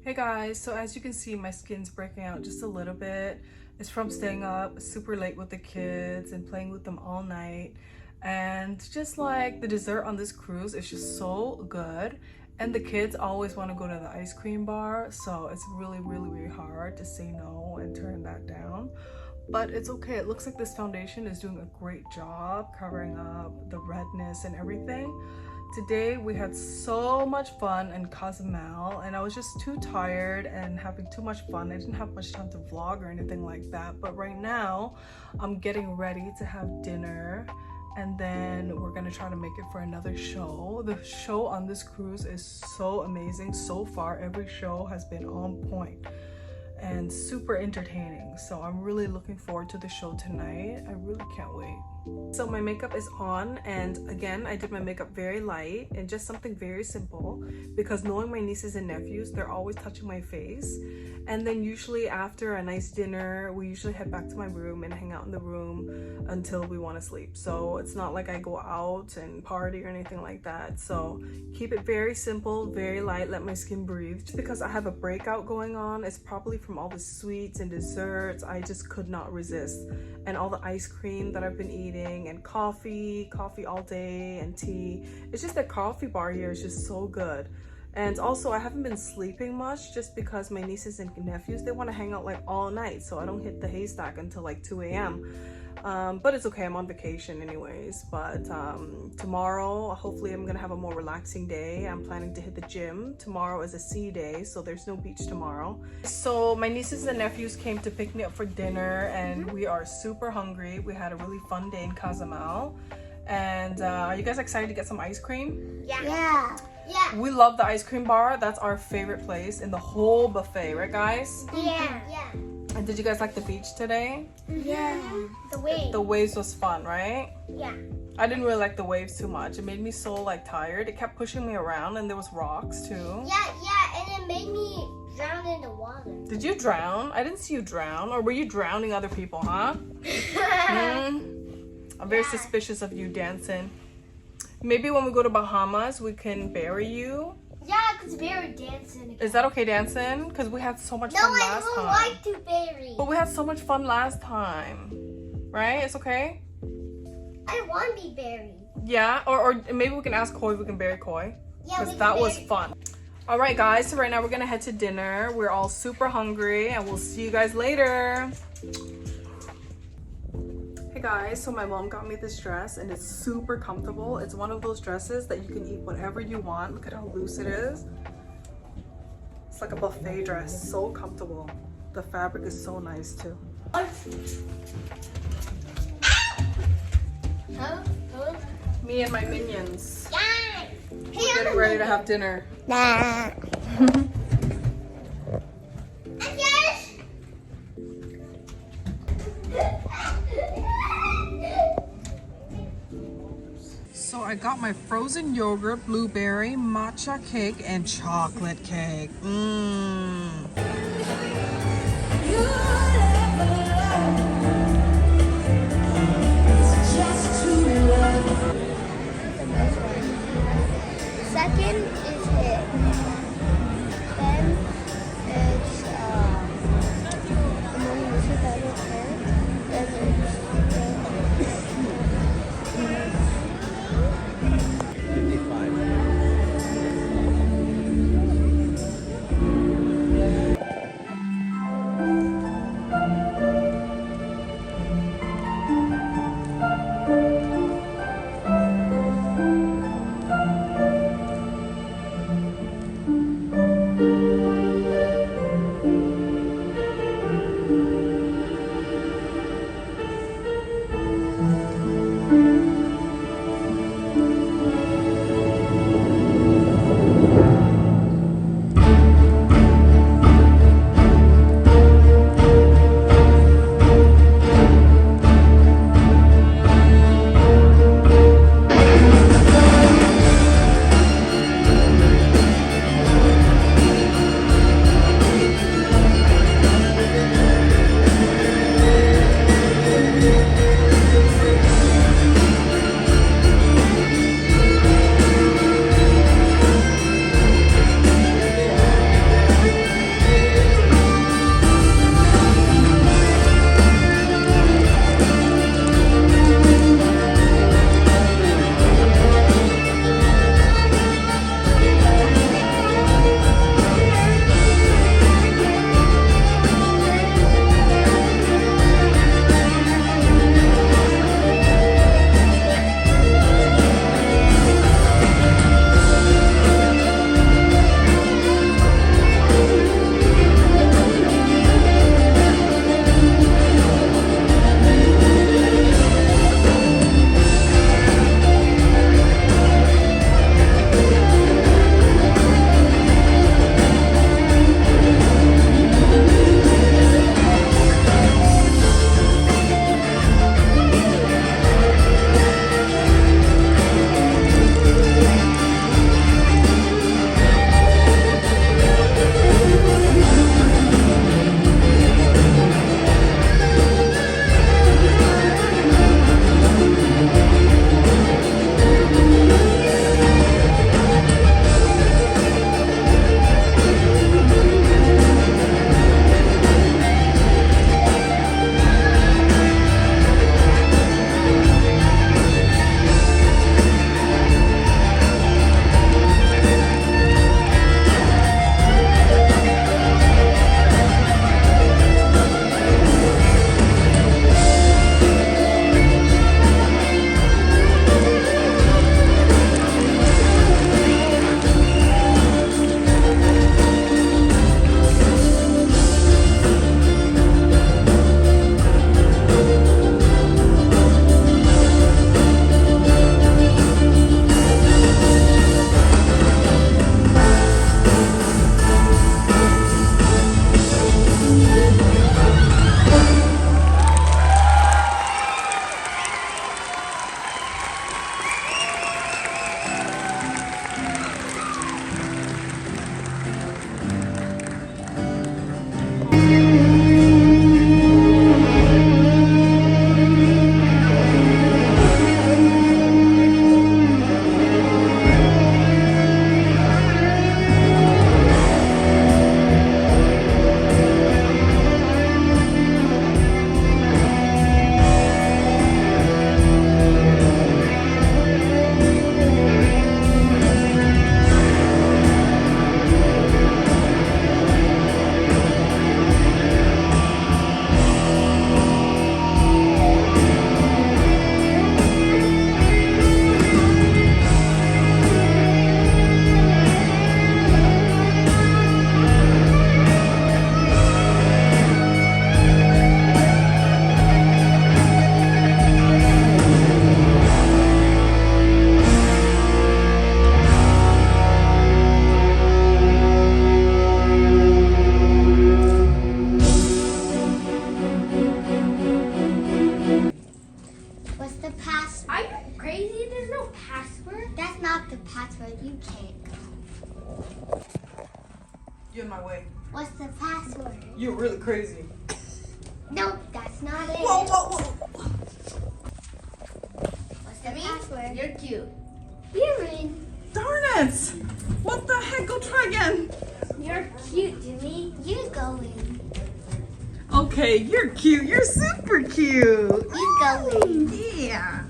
Hey guys, so as you can see, my skin's breaking out just a little bit. It's from staying up super late with the kids and playing with them all night. And just like the dessert on this cruise is just so good. And the kids always want to go to the ice cream bar, so it's really hard to say no and turn that down. But it's okay. It looks like this foundation is doing a great job covering up the redness and everything. Today we had so much fun in Cozumel and I was just too tired and having too much fun. I didn't have much time to vlog or anything like that, but right now I'm getting ready to have dinner and then we're gonna try to make it for another show. The show on this cruise is so amazing. So far every show has been on point and super entertaining, so I'm really looking forward to the show tonight. I really can't wait. So my makeup is on, and again I did my makeup very light and just something very simple because knowing my nieces and nephews, they're always touching my face. And then usually after a nice dinner we usually head back to my room and hang out in the room until we want to sleep. So it's not like I go out and party or anything like that. So keep it very simple, very light, let my skin breathe. Just because I have a breakout going on, it's probably from all the sweets and desserts. I just could not resist, and all the ice cream that I've been eating and coffee all day and tea. It's just that coffee bar here is just so good. And also I haven't been sleeping much just because my nieces and nephews, they want to hang out like all night, so I don't hit the haystack until like 2 a.m. But it's okay, I'm on vacation anyways. But tomorrow hopefully I'm gonna have a more relaxing day. I'm planning to hit the gym. Tomorrow is a sea day, so there's no beach tomorrow. So my nieces and nephews came to pick me up for dinner and we are super hungry. We had a really fun day in Cozumel. And are you guys excited to get some ice cream? Yeah. We love the ice cream bar. That's our favorite place in the whole buffet, right guys? Yeah. And did you guys like the beach today? Yeah. The waves. The waves was fun, right? Yeah. I didn't really like the waves too much. It made me so like tired. It kept pushing me around and there was rocks too. Yeah, and it made me drown in the water. Did you drown? I didn't see you drown. Or were you drowning other people, huh? I'm very suspicious of you dancing. Maybe when we go to Bahamas, we can bury you. Yeah, because bury dancing again. Is that okay dancing? Because we had so much fun last time. No, I don't like to bury. But we had so much fun last time. Right? It's okay? I want to be buried. Yeah, or maybe we can ask Koi if we can bury Koi. Yeah, because that was fun. All right, guys. So right now we're gonna head to dinner. We're all super hungry, and we'll see you guys later. Hey guys, so my mom got me this dress, and it's super comfortable. It's one of those dresses that you can eat whatever you want. Look at how loose it is. It's like a buffet dress. So comfortable. The fabric is so nice too. Me and my minions. Yeah. We're getting ready to have dinner. Nah. So I got my frozen yogurt, blueberry, matcha cake, and chocolate cake. Second is it. Then it's password. You can't go. You're in my way. What's the password? You're really crazy. Nope, that's not it. Whoa, whoa, whoa. What's the password? You're cute. You're in. Darn it. What the heck? Go try again. You're cute, Jimmy. You go in. Okay, you're cute. You're super cute. You go in. Yeah.